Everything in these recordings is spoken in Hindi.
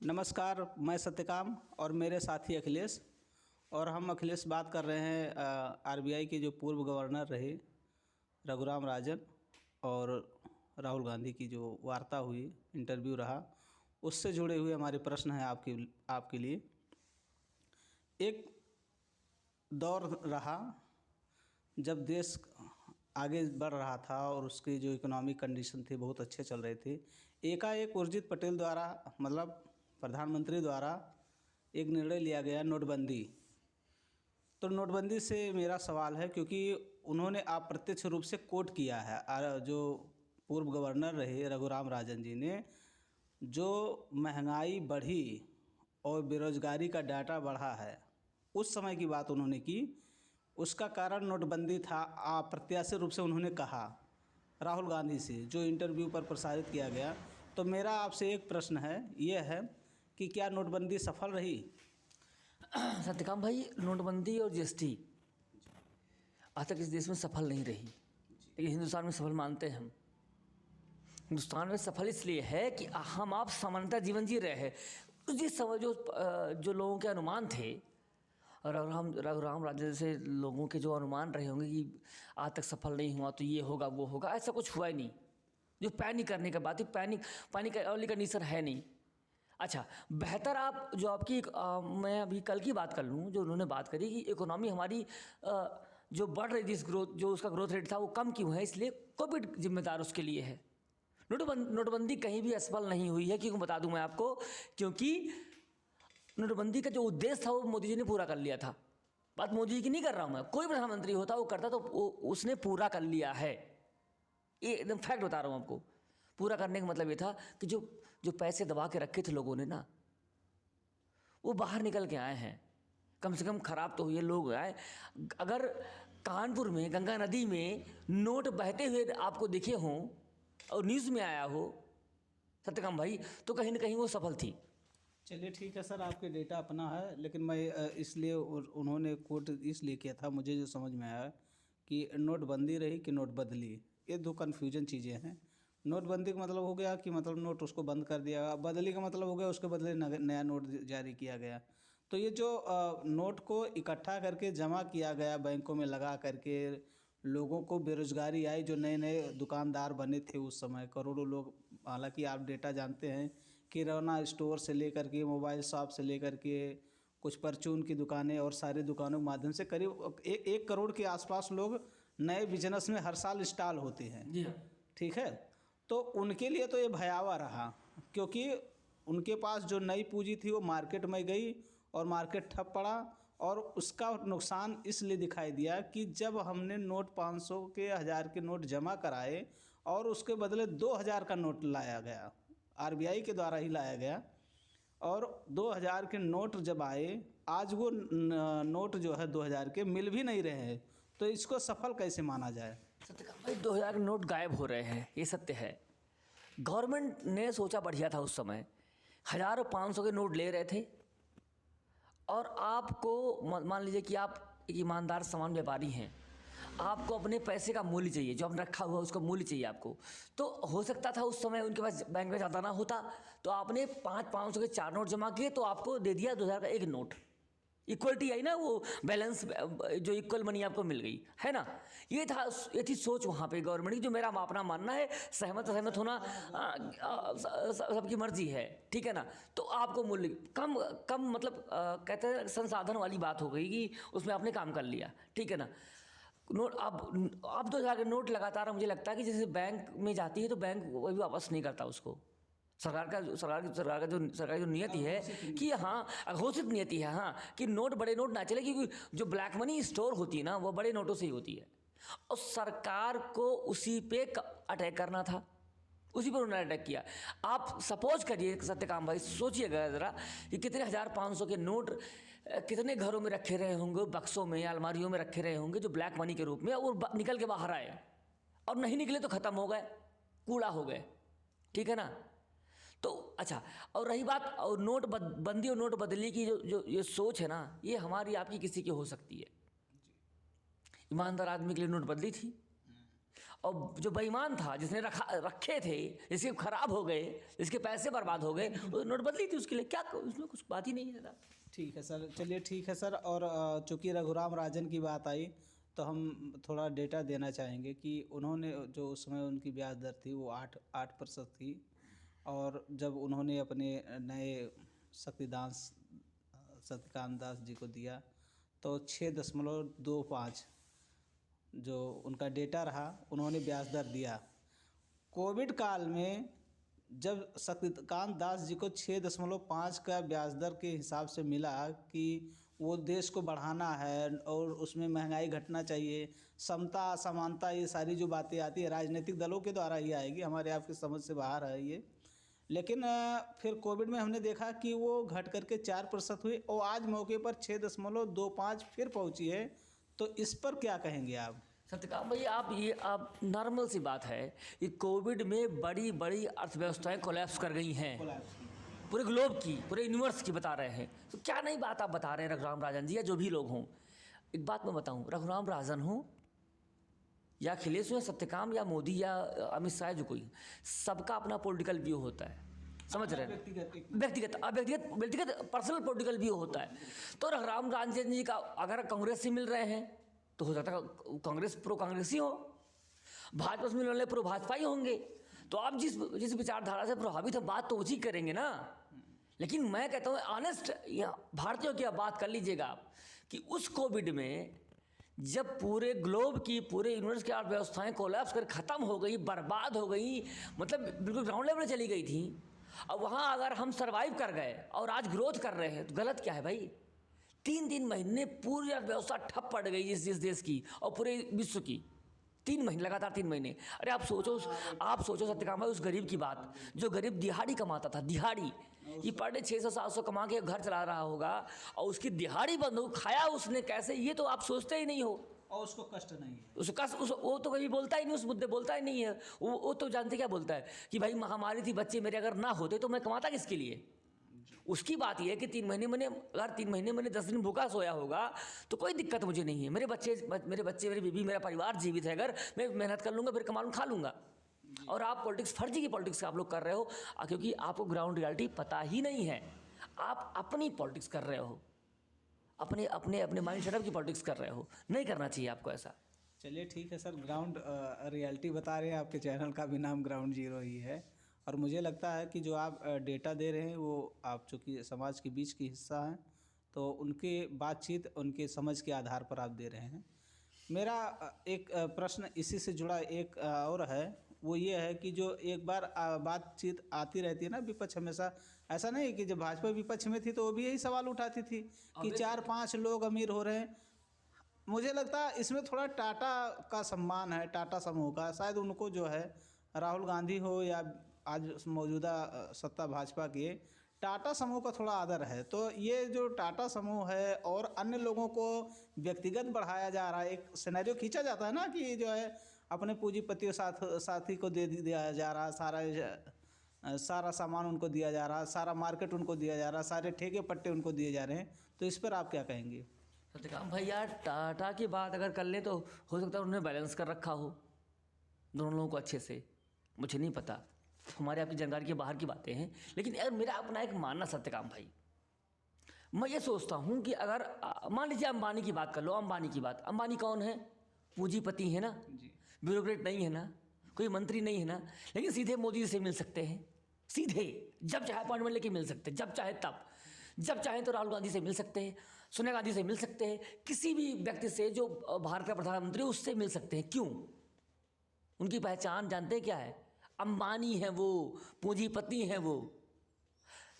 नमस्कार, मैं सत्यकाम और मेरे साथी अखिलेश। और हम अखिलेश बात कर रहे हैं आरबीआई के जो पूर्व गवर्नर रहे रघुराम राजन और राहुल गांधी की जो वार्ता हुई, इंटरव्यू रहा, उससे जुड़े हुए हमारे प्रश्न हैं आपके लिए। एक दौर रहा जब देश आगे बढ़ रहा था और उसकी जो इकोनॉमिक कंडीशन थी बहुत अच्छे चल रहे थे। एकाएक उर्जित पटेल द्वारा मतलब प्रधानमंत्री द्वारा एक निर्णय लिया गया नोटबंदी। तो नोटबंदी से मेरा सवाल है, क्योंकि उन्होंने अप्रत्यक्ष रूप से कोट किया है जो पूर्व गवर्नर रहे रघुराम राजन जी ने, जो महंगाई बढ़ी और बेरोजगारी का डाटा बढ़ा है, उस समय की बात उन्होंने की, उसका कारण नोटबंदी था। अप्रत्याशित रूप से उन्होंने कहा राहुल गांधी से, जो इंटरव्यू पर प्रसारित किया गया। तो मेरा आपसे एक प्रश्न है, ये है कि क्या नोटबंदी सफल रही? सत्यकाम भाई, नोटबंदी और जीएसटी आज तक इस देश में सफल नहीं रही, लेकिन हिंदुस्तान में सफल मानते हैं हम। हिंदुस्तान में सफल इसलिए है कि हम आप सामान्यतः जीवन जी रहे हैं। जिस समय जो लोगों के अनुमान थे, रघुराम राजन जैसे लोगों के जो अनुमान रहे होंगे कि आज तक सफल नहीं हुआ तो ये होगा वो होगा, ऐसा कुछ हुआ ही नहीं। जो पैनिक करने का बात है, पैनिक वाली कंडीशन है नहीं। अच्छा, बेहतर आप जो आपकी मैं अभी कल की बात कर लूँ, जो उन्होंने बात करी कि इकोनॉमी हमारी जो बढ़ रही थी, इस ग्रोथ जो उसका ग्रोथ रेट था वो कम क्यों है, इसलिए कोविड जिम्मेदार उसके लिए है। नोटबंदी कहीं भी असफल नहीं हुई है, क्योंकि बता दूं मैं आपको, क्योंकि नोटबंदी का जो उद्देश्य था वो मोदी जी ने पूरा कर लिया था। बात मोदी जी की नहीं कर रहा हूँ मैं, कोई प्रधानमंत्री होता वो करता तो उसने पूरा कर लिया है। ये एकदम फैक्ट बता रहा हूँ आपको। पूरा करने का मतलब ये था कि जो पैसे दबा के रखे थे लोगों ने ना, वो बाहर निकल के आए हैं। कम से कम खराब तो हुए लोग आए। अगर कानपुर में गंगा नदी में नोट बहते हुए आपको दिखे हों और न्यूज़ में आया हो सत्यकाम भाई, तो कहीं ना कहीं वो सफल थी। चलिए ठीक है सर, आपके डेटा अपना है, लेकिन मैं इसलिए उन्होंने कोट इसलिए किया था, मुझे जो समझ में आया कि नोटबंदी रही कि नोट बदली, ये दो कन्फ्यूजन चीज़ें हैं। नोटबंदी का मतलब हो गया कि मतलब नोट उसको बंद कर दिया, बदली का मतलब हो गया उसके बदले नया नोट जारी किया गया। तो ये जो नोट को इकट्ठा करके जमा किया गया बैंकों में लगा करके, लोगों को बेरोजगारी आई, जो नए नए दुकानदार बने थे उस समय करोड़ों लोग। हालांकि आप डेटा जानते हैं, किराना स्टोर से लेकर के मोबाइल शॉप से लेकर के कुछ परचून की दुकानें और सारी दुकानों के माध्यम से करीब 1 करोड़ के आसपास लोग नए बिजनेस में हर साल इंस्टॉल होते हैं। जी हाँ। ठीक है, तो उनके लिए तो ये भयावह रहा, क्योंकि उनके पास जो नई पूंजी थी वो मार्केट में गई और मार्केट ठप पड़ा। और उसका नुकसान इसलिए दिखाई दिया कि जब हमने नोट 500 के 1000 के नोट जमा कराए और उसके बदले 2000 का नोट लाया गया, आरबीआई के द्वारा ही लाया गया, और 2000 के नोट जब आए, आज वो नोट जो है 2000 के मिल भी नहीं रहे हैं। तो इसको सफल कैसे माना जाए? सत्यकाम भाई, 2000 के नोट गायब हो रहे हैं, ये सत्य है। गवर्नमेंट ने सोचा बढ़िया था उस समय, 1000 और 500 के नोट ले रहे थे, और आपको मान लीजिए कि आप एक ईमानदार सामान व्यापारी हैं, आपको अपने पैसे का मूल्य चाहिए, जो आपने रखा हुआ उसका मूल्य चाहिए आपको। तो हो सकता था उस समय उनके पास बैंक में ज़्यादा ना होता, तो आपने 500 के 4 नोट जमा किए, तो आपको दे दिया 2000 का एक नोट। इक्वलिटी आई ना, वो बैलेंस जो इक्वल मनी आपको मिल गई है ना। ये थी सोच वहाँ पे गवर्नमेंट की, जो मेरा अपना मानना है। सहमत होना सबकी मर्जी है, ठीक है ना। तो आपको मूल्य कम मतलब कहते हैं संसाधन वाली बात हो गई कि उसमें आपने काम कर लिया, ठीक है ना। नोट अब 2000 के नोट लगातार, मुझे लगता है कि जैसे बैंक में जाती है तो बैंक वो भी वापस नहीं करता उसको। सरकार का जो नियति है कि हाँ, घोषित नियति है, हाँ, कि नोट बड़े नोट ना चले, क्योंकि जो ब्लैक मनी स्टोर होती है ना, वो बड़े नोटों से ही होती है। और सरकार को उसी पे अटैक करना था, उसी पर उन्होंने अटैक किया। आप सपोज करिए सत्यकाम भाई, सोचिएगा ज़रा कि कितने 1500 के नोट कितने घरों में रखे रहे होंगे, बक्सों में, अलमारियों में रखे रहे होंगे, जो ब्लैक मनी के रूप में, और निकल के बाहर आए, और नहीं निकले तो ख़त्म हो गए, कूड़ा हो गए, ठीक है ना। तो अच्छा, और रही बात और बंदी और नोट बदली की जो ये सोच है ना, ये हमारी आपकी किसी की हो सकती है। ईमानदार आदमी के लिए नोट बदली थी, और जो बेईमान था, जिसने रखे थे, जिसके खराब हो गए, जिसके पैसे बर्बाद हो गए, वो नोटबंदी थी उसके लिए, क्या उसमें कुछ बात ही नहीं है। ठीक है सर, चलिए ठीक है सर। और चूँकि रघुराम राजन की बात आई तो हम थोड़ा डेटा देना चाहेंगे कि उन्होंने जो उस समय उनकी ब्याज दर थी वो 8% थी, और जब उन्होंने अपने नए शक्तिकांत दास जी को दिया तो 6.25 जो उनका डेटा रहा, उन्होंने ब्याज दर दिया। कोविड काल में जब शक्तिकांत दास जी को 6.5 का ब्याज दर के हिसाब से मिला कि वो देश को बढ़ाना है और उसमें महंगाई घटना चाहिए, समता असमानता, ये सारी जो बातें आती है राजनीतिक दलों के द्वारा ही आएगी, हमारे आपकी समझ से बाहर है ये। लेकिन फिर कोविड में हमने देखा कि वो घट करके 4% हुई और आज मौके पर 6.25 फिर पहुंची है। तो इस पर क्या कहेंगे आप? सत्यकाम भाई, आप नॉर्मल सी बात है कि कोविड में बड़ी बड़ी अर्थव्यवस्थाएं कोलैप्स कर गई हैं, पूरे ग्लोब की, पूरे यूनिवर्स की बता रहे हैं। तो क्या नई बात आप बता रहे हैं रघुराम राजन जी, या जो भी लोग हों? एक बात मैं बताऊं, रघुराम राजन हो या अखिलेश हो या सत्यकाम या मोदी या अमित शाह, जो कोई, सबका अपना पॉलिटिकल व्यू होता है, समझ रहे हैं? व्यक्तिगत पर्सनल पॉलिटिकल व्यू होता है। तो रघुराम राजन जी का अगर कांग्रेस से मिल रहे हैं तो हो सकता है कांग्रेस प्रो कांग्रेसी हो, भाजपा से मिलने वाले प्रो भाजपा ही होंगे। तो आप जिस विचारधारा से प्रभावित है, बात तो उसी करेंगे ना। लेकिन मैं कहता हूँ ऑनेस्ट, भारतीयों की आप बात कर लीजिएगा आप, कि उस कोविड में जब पूरे ग्लोब की, पूरे यूनिवर्स की अर्थव्यवस्थाएं कोलैप्स कर ख़त्म हो गई, बर्बाद हो गई, मतलब बिल्कुल ग्राउंड लेवल चली गई थी, अब वहाँ अगर हम सर्वाइव कर गए और आज ग्रोथ कर रहे हैं तो गलत क्या है भाई? 3 महीने पूरी अर्थव्यवस्था ठप पड़ गई इस देश की और पूरे विश्व की। 3 महीने लगातार 3 महीने। अरे आप सोचो सत्यकाम भाई, उस गरीब की बात, जो गरीब दिहाड़ी कमाता था, दिहाड़ी कि पर डे 600-700 कमा के घर चला रहा होगा, और उसकी दिहाड़ी बंद हो, खाया उसने कैसे, ये तो आप सोचते ही नहीं हो। और उसको कष्ट नहीं है, वो तो कभी बोलता ही नहीं, उस मुद्दे बोलता ही नहीं है। वो तो जानते क्या बोलता है कि भाई महामारी थी, बच्चे मेरे अगर ना होते तो मैं कमाता किसके लिए? उसकी बात यह है कि 3 महीने अगर 3 महीने मैंने 10 दिन भूखा सोया होगा तो कोई दिक्कत मुझे नहीं है। मेरे बच्चे मेरी बीवी, मेरा परिवार जीवित है, अगर मैं मेहनत कर लूँगा, फिर कमा लूँ, खा लूँगा। और आप पॉलिटिक्स, फर्जी की पॉलिटिक्स आप लोग कर रहे हो, क्योंकि आपको ग्राउंड रियलिटी पता ही नहीं है। आप अपनी पॉलिटिक्स कर रहे हो, अपने माइंड सेटअप की पॉलिटिक्स कर रहे हो। नहीं करना चाहिए आपको ऐसा। चलिए ठीक है सर, ग्राउंड रियलिटी बता रहे हैं, आपके चैनल का भी नाम ग्राउंड जीरो ही है। और मुझे लगता है कि जो आप डेटा दे रहे हैं वो आप चूँकि समाज के बीच की हिस्सा हैं, तो उनके बातचीत, उनके समझ के आधार पर आप दे रहे हैं। मेरा एक प्रश्न इसी से जुड़ा एक और है, वो ये है कि जो एक बार बातचीत आती रहती है ना, विपक्ष हमेशा, ऐसा नहीं कि जब भाजपा विपक्ष में थी तो वो भी यही सवाल उठाती थी कि 4-5 लोग अमीर हो रहे हैं। मुझे लगता है इसमें थोड़ा टाटा का सम्मान है, टाटा समूह का, शायद उनको जो है राहुल गांधी हो या आज मौजूदा सत्ता भाजपा की, टाटा समूह का थोड़ा आदर है। तो ये जो टाटा समूह है और अन्य लोगों को व्यक्तिगत बढ़ाया जा रहा है, एक सिनेरियो खींचा जाता है ना कि जो है अपने पूंजीपतियों साथी को दे दिया जा रहा, सारा सामान उनको दिया जा रहा, सारा मार्केट उनको दिया जा रहा, सारे ठेके पट्टे उनको दिए जा रहे हैं। तो इस पर आप क्या कहेंगे? सत्यकाम भाई यार, टाटा की बात अगर कर लें तो हो सकता है उन्होंने बैलेंस कर रखा हो दोनों लोगों को अच्छे से, मुझे नहीं पता, हमारे आपकी जानकारी के बाहर की बातें हैं। लेकिन यार मेरा अपना एक मानना सत्यकाम भाई, मैं ये सोचता हूँ कि अगर मान लीजिए अंबानी की बात कर लो, अंबानी कौन है? पूंजीपति है ना, ब्यूरोक्रेट नहीं है ना, कोई मंत्री नहीं है ना, लेकिन सीधे मोदी से मिल सकते हैं, सीधे जब चाहे अपॉइंटमेंट लेके मिल सकते हैं, जब चाहे तब, जब चाहे तो राहुल गांधी से मिल सकते हैं, सोनिया गांधी से मिल सकते हैं, किसी भी व्यक्ति से जो भारत का प्रधानमंत्री उससे मिल सकते हैं। क्यों? उनकी पहचान जानते हैं क्या है? अंबानी है वो, पूंजीपति हैं वो,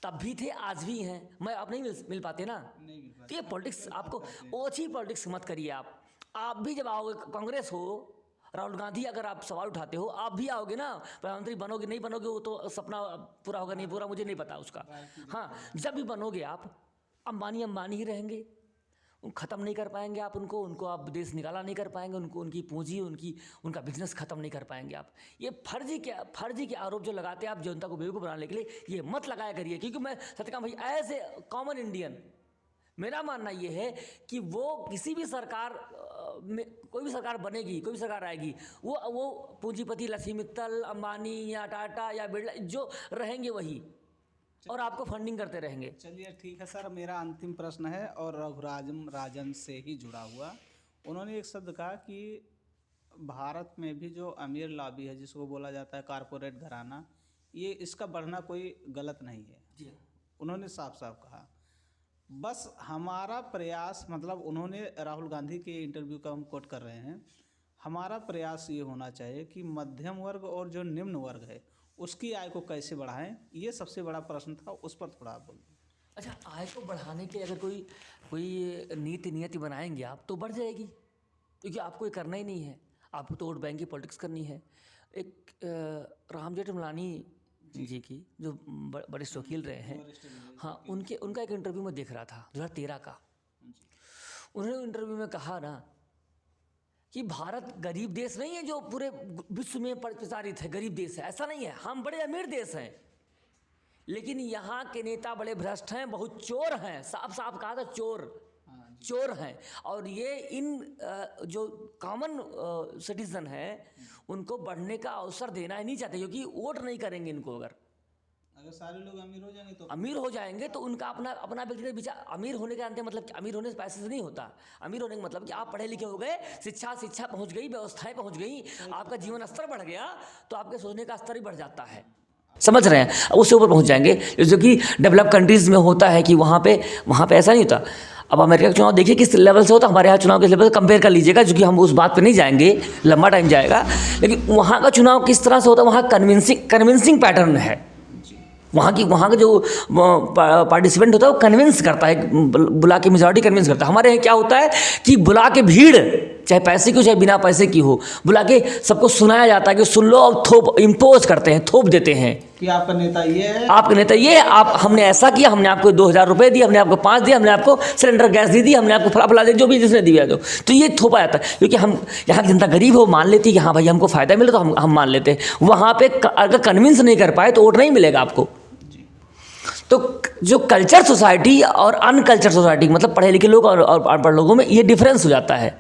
तब भी थे, आज भी हैं। मैं आप नहीं मिल पाते ना, नहीं मिल पाते। तो ये पॉलिटिक्स, आपको ओछी पॉलिटिक्स मत करिए। आप भी जब आओगे, कांग्रेस हो, राहुल गांधी अगर आप सवाल उठाते हो, आप भी आओगे ना, प्रधानमंत्री बनोगे, नहीं बनोगे वो तो सपना पूरा होगा नहीं पूरा मुझे नहीं पता उसका। हाँ, जब भी बनोगे आप अंबानी ही रहेंगे, ख़त्म नहीं कर पाएंगे आप उनको आप देश निकाला नहीं कर पाएंगे, उनकी पूंजी, उनका बिजनेस ख़त्म नहीं कर पाएंगे आप। ये फर्जी के आरोप जो लगाते हैं आप जनता को बेवकूफ़ बनाने के लिए, ये मत लगाया करिए। क्योंकि मैं सत्यकाम भाई एज ए कॉमन इंडियन, मेरा मानना ये है कि वो किसी भी सरकार कोई भी सरकार बनेगी, कोई भी सरकार आएगी, वो पूंजीपति लक्ष्मी मित्तल, अंबानी या टाटा या बिरला जो रहेंगे वही, और आपको फंडिंग करते रहेंगे। चलिए ठीक है सर, मेरा अंतिम प्रश्न है और रघुराम राजन से ही जुड़ा हुआ। उन्होंने एक शब्द कहा कि भारत में भी जो अमीर लॉबी है, जिसको बोला जाता है कारपोरेट घराना, ये इसका बढ़ना कोई गलत नहीं है। जी उन्होंने साफ साफ कहा। बस हमारा प्रयास, मतलब उन्होंने राहुल गांधी के इंटरव्यू का हम कोट कर रहे हैं, हमारा प्रयास ये होना चाहिए कि मध्यम वर्ग और जो निम्न वर्ग है उसकी आय को कैसे बढ़ाएं, ये सबसे बड़ा प्रश्न था। उस पर थोड़ा आप बोलिए। अच्छा, आय को बढ़ाने के अगर कोई नीति बनाएंगे आप तो बढ़ जाएगी, क्योंकि आपको ये करना ही नहीं है, आपको तो वोट बैंक की पॉलिटिक्स करनी है। एक राम जेठमलानी जी की जो वरिष्ठ वकील रहे हैं, हाँ, उनका एक इंटरव्यू में देख रहा था 2013 का। उन्होंने इंटरव्यू में कहा ना कि भारत गरीब देश नहीं है जो पूरे विश्व में प्रचारित है, गरीब देश है, ऐसा नहीं है। हम बड़े अमीर देश हैं, लेकिन यहाँ के नेता बड़े भ्रष्ट हैं, बहुत चोर हैं, साफ साफ कहा था चोर हैं। और ये इन जो कॉमन सिटीजन है उनको बढ़ने का अवसर देना ही नहीं चाहते, क्योंकि वोट नहीं करेंगे इनको। अगर सारे लोग अमीर हो जाएंगे तो उनका अपना व्यक्तिगत विचार। अमीर होने का अंतिम मतलब अमीर होने से पैसे से नहीं होता। अमीर होने का मतलब कि आप पढ़े लिखे हो गए, शिक्षा पहुंच गई, व्यवस्थाएं पहुंच गई, आपका जीवन स्तर बढ़ गया, तो आपके सोचने का स्तर ही बढ़ जाता है। समझ रहे हैं? उससे ऊपर पहुंच जाएंगे, जो कि डेवलप कंट्रीज में होता है कि वहाँ पे ऐसा नहीं होता। अब अमेरिका का चुनाव देखिए किस लेवल से होता है, हमारे यहाँ चुनाव किस लेवल से कंपेयर कर लीजिएगा, जो कि हम उस बात पे नहीं जाएंगे, लंबा टाइम जाएगा। लेकिन वहाँ का चुनाव किस तरह से होता है, वहाँ कन्विंसिंग पैटर्न है। वहाँ का जो पार्टिसिपेंट होता है वो कन्विंस करता है, बुला के मेजॉरिटी कन्विंस करता है। हमारे यहाँ क्या होता है कि बुला के भीड़, चाहे पैसे की हो चाहे बिना पैसे की हो, बुला के सबको सुनाया जाता है कि सुन लो, और इम्पोज करते हैं, थोप देते हैं कि आपका नेता ये है, आपका नेता ये है, आप हमने ऐसा किया, हमने आपको 2000 रुपये दिए, हमने आपको 5 दिए, हमने आपको सिलेंडर गैस दी, हमने आपको फला दे, जो भी जिसने दिया तो ये थोपा जाता है। क्योंकि हम यहाँ की जनता गरीब हो, मान लेती है कि हाँ भाई हमको फ़ायदा मिले, तो हम मान लेते हैं। वहाँ पे अगर कन्विंस नहीं कर पाए तो वोट नहीं मिलेगा आपको। तो जो कल्चर सोसाइटी और अनकल्चर सोसाइटी, मतलब पढ़े लिखे लोग और अनपढ़ लोगों में ये डिफरेंस हो जाता है।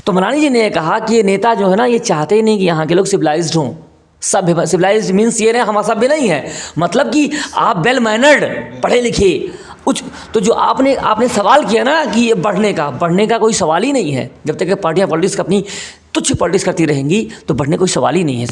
तो मलानी जी ने कहा कि ये नेता जो है ना, ये चाहते ही नहीं कि यहाँ के लोग सिविलाइज्ड हों। सभ्य, सिविलाइज्ड मीन्स ये नहीं हम असभ्य नहीं है, मतलब कि आप वेल मैनर्ड, पढ़े लिखे उच्च। तो जो आपने सवाल किया ना कि ये बढ़ने का कोई सवाल ही नहीं है। जब तक पार्टियाँ पॉलिटिक्स अपनी तुच्छ पॉलिटिक्स करती रहेंगी तो बढ़ने कोई सवाल ही नहीं है।